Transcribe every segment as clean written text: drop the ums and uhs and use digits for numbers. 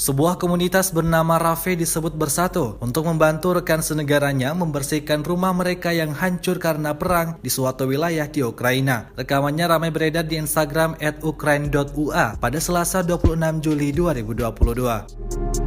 Sebuah komunitas bernama Rafe disebut bersatu untuk membantu rekan senegaranya membersihkan rumah mereka yang hancur karena perang di suatu wilayah di Ukraina. Rekamannya ramai beredar di Instagram @ukraine.ua pada Selasa 26 Juli 2022.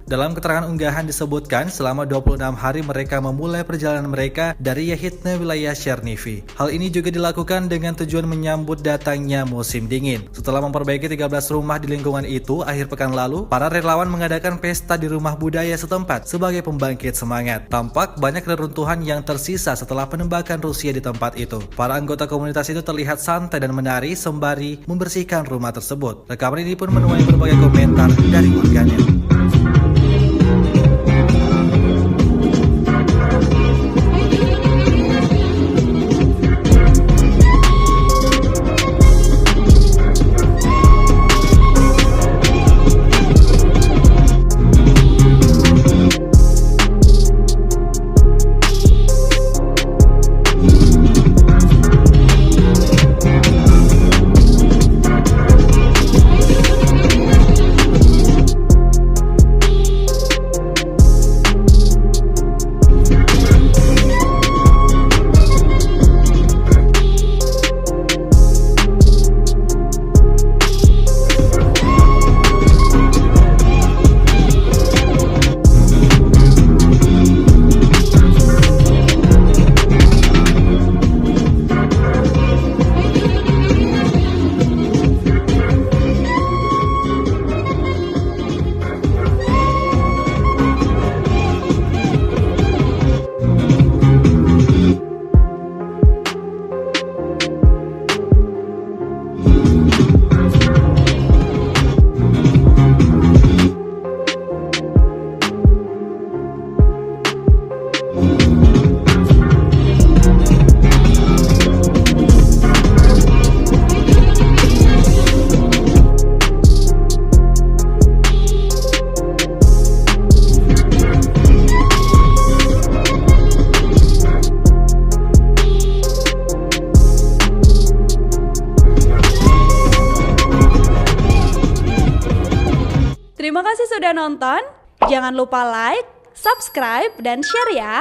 Dalam keterangan unggahan disebutkan, selama 26 hari mereka memulai perjalanan mereka dari Yahidne wilayah Chernihiv. Hal ini juga dilakukan dengan tujuan menyambut datangnya musim dingin. Setelah memperbaiki 13 rumah di lingkungan itu, akhir pekan lalu, para relawan mengadakan pesta di rumah budaya setempat sebagai pembangkit semangat. Tampak banyak reruntuhan yang tersisa setelah penembakan Rusia di tempat itu. Para anggota komunitas itu terlihat santai dan menari sembari membersihkan rumah tersebut. Rekaman ini pun menuai berbagai komentar dari warganet. Terima kasih sudah nonton. Jangan lupa like, subscribe, dan share ya.